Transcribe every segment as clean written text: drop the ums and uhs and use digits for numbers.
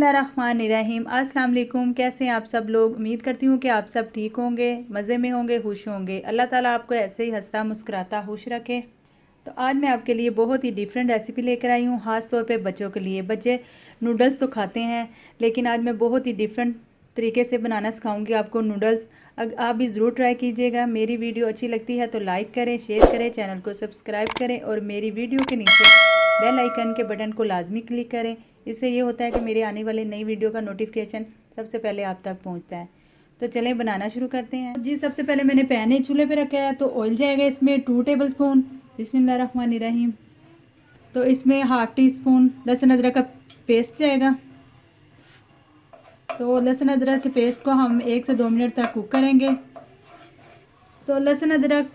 बिस्मिल्लाहिर्रहमानिर्रहीम। अस्सलाम वालेकुम। कैसे हैं आप सब लोग? उम्मीद करती हूँ कि आप सब ठीक होंगे, मज़े में होंगे, खुश होंगे। अल्लाह ताला आपको ऐसे ही हंसता मुस्कुराता खुश रखे। तो आज मैं आपके लिए बहुत ही डिफरेंट रेसिपी लेकर आई हूँ, ख़ास तौर पे बच्चों के लिए। बच्चे नूडल्स तो खाते हैं, लेकिन आज मैं बहुत ही डिफरेंट तरीके से बनाना सिखाऊंगी आपको नूडल्स। आप भी ज़रूर ट्राई कीजिएगा। मेरी वीडियो अच्छी लगती है तो लाइक करें, शेयर करें, चैनल को सब्सक्राइब करें और मेरी वीडियो के नीचे बेल आइकन के बटन को लाजमी क्लिक करें। इससे ये होता है कि मेरे आने वाली नई वीडियो का नोटिफिकेशन सबसे पहले आप तक पहुंचता है। तो चलें बनाना शुरू करते हैं जी। सबसे पहले मैंने पैन एक चूल्हे पे रखा है, तो ऑयल जाएगा इसमें 2 टेबलस्पून। बिस्मिल्लाहिर्रहमानिर्रहीम। तो इसमें हाफ़ टी स्पून लहसुन अदरक का पेस्ट जाएगा। तो लहसुन अदरक के पेस्ट को हम 1 से 2 मिनट तक कुक करेंगे। तो लहसुन अदरक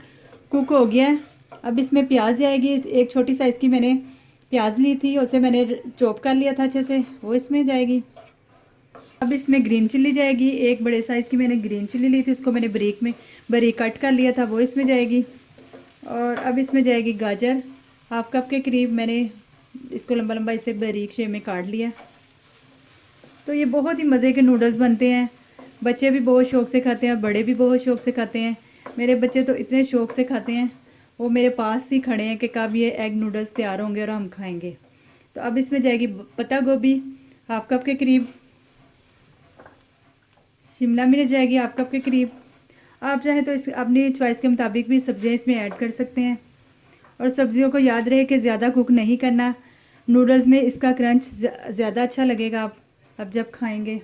कुक हो गया है। अब इसमें प्याज जाएगी। एक छोटी साइज़ की मैंने प्याज ली थी, उसे मैंने चॉप कर लिया था अच्छे से, वो इसमें जाएगी। अब इसमें ग्रीन चिल्ली जाएगी। एक बड़े साइज़ की मैंने ग्रीन चिल्ली ली थी, उसको मैंने बारीक कट कर लिया था, वो इसमें जाएगी। और अब इसमें जाएगी गाजर। हाफ कप के करीब मैंने इसको लंबा लंबा इसे बारीक शेप में काट लिया। तो ये बहुत ही मज़े के नूडल्स बनते हैं। बच्चे भी बहुत शौक़ से खाते हैं, बड़े भी बहुत शौक़ से खाते हैं। मेरे बच्चे तो इतने शौक़ से खाते हैं, वो मेरे पास ही खड़े हैं कि कब ये एग नूडल्स तैयार होंगे और हम खाएंगे। तो अब इसमें जाएगी पत्ता गोभी हाफ कप के करीब, शिमला मिर्च जाएगी हाफ कप के करीब। आप चाहें तो इस अपनी चॉइस के मुताबिक भी सब्जियां इसमें ऐड कर सकते हैं। और सब्जियों को याद रहे कि ज़्यादा कुक नहीं करना, नूडल्स में इसका क्रंच ज़्यादा अच्छा लगेगा आप अब जब खाएंगे।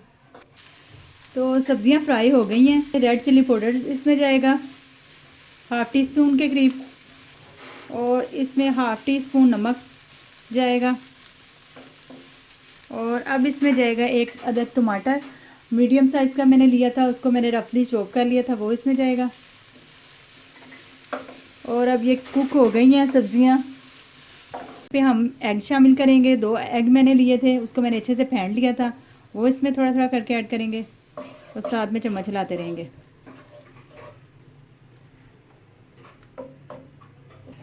तो सब्जियां फ्राई हो गई हैं। रेड चिल्ली पाउडर इसमें जाएगा हाफ़ टी स्पून के करीब, और इसमें हाफ़ टी स्पून नमक जाएगा। और अब इसमें जाएगा एक अदद टमाटर, मीडियम साइज़ का मैंने लिया था, उसको मैंने रफली चॉप कर लिया था, वो इसमें जाएगा। और अब ये कुक हो गई हैं सब्जियां। पे हम एग शामिल करेंगे। 2 एग मैंने लिए थे, उसको मैंने अच्छे से फेंट लिया था, वो इसमें थोड़ा थोड़ा करके ऐड करेंगे और साथ में चम्मच हिलाते रहेंगे।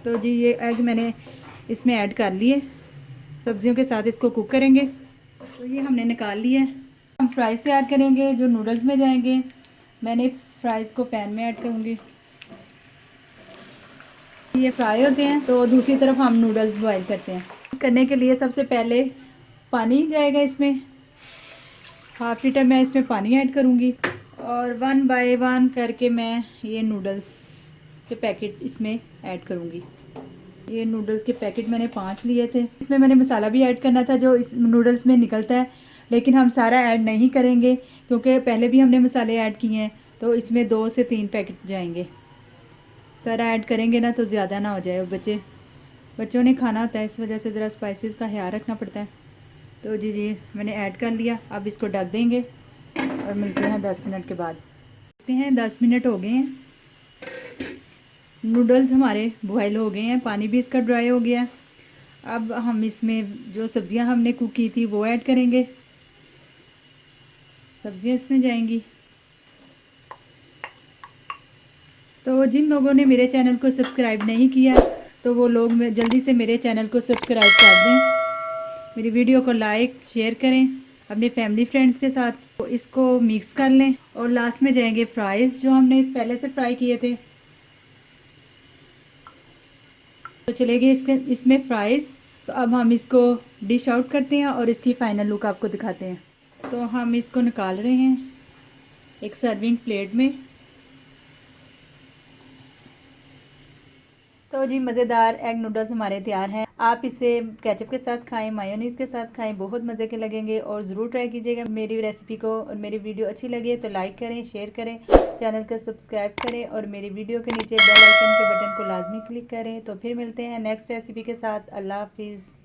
तो जी ये एग मैंने इसमें ऐड कर लिए, सब्जियों के साथ इसको कुक करेंगे। तो ये हमने निकाल लिया। हम फ्राइज़ तैयार करेंगे जो नूडल्स में जाएंगे। मैंने फ्राइज़ को पैन में ऐड करूँगी। ये फ्राई होते हैं तो दूसरी तरफ हम नूडल्स बॉईल करते हैं। करने के लिए सबसे पहले पानी जाएगा इसमें, हाफ़ लीटर मैं इसमें पानी ऐड करूँगी। और 1 बाय 1 करके मैं ये नूडल्स के पैकेट इसमें ऐड करूँगी। ये नूडल्स के पैकेट मैंने 5 लिए थे। इसमें मैंने मसाला भी ऐड करना था जो इस नूडल्स में निकलता है, लेकिन हम सारा ऐड नहीं करेंगे क्योंकि पहले भी हमने मसाले ऐड किए हैं। तो इसमें 2 से 3 पैकेट जाएंगे। सारा ऐड करेंगे ना तो ज़्यादा ना हो जाए, बच्चों ने खाना होता है, इस वजह से ज़रा स्पाइसेस का ख्याल रखना पड़ता है। तो जी मैंने ऐड कर लिया। अब इसको ढक देंगे और मिलते हैं 10 मिनट के बाद। देखते हैं 10 मिनट हो गए हैं, नूडल्स हमारे बॉयल हो गए हैं, पानी भी इसका ड्राई हो गया। अब हम इसमें जो सब्जियां हमने कुक की थी वो ऐड करेंगे। सब्जियां इसमें जाएंगी। तो जिन लोगों ने मेरे चैनल को सब्सक्राइब नहीं किया तो वो लोग जल्दी से मेरे चैनल को सब्सक्राइब कर दें। मेरी वीडियो को लाइक शेयर करें अपने फैमिली फ्रेंड्स के साथ। तो इसको मिक्स कर लें और लास्ट में जाएंगे फ्राइज़ जो हमने पहले से फ्राई किए थे। तो चलेंगे इसमें फ्राइज़। तो अब हम इसको डिश आउट करते हैं और इसकी फ़ाइनल लुक आपको दिखाते हैं। तो हम इसको निकाल रहे हैं एक सर्विंग प्लेट में। तो जी मज़ेदार एग नूडल्स हमारे तैयार हैं। आप इसे केचप के साथ खाएं, मायोनीज़ के साथ खाएं, बहुत मज़े के लगेंगे। और ज़रूर ट्राई कीजिएगा मेरी रेसिपी को। और मेरी वीडियो अच्छी लगे तो लाइक करें, शेयर करें, चैनल को सब्सक्राइब करें और मेरी वीडियो के नीचे बेल आइकन के बटन को लाजमी क्लिक करें। तो फिर मिलते हैं नेक्स्ट रेसिपी के साथ। अल्लाह हाफिज़।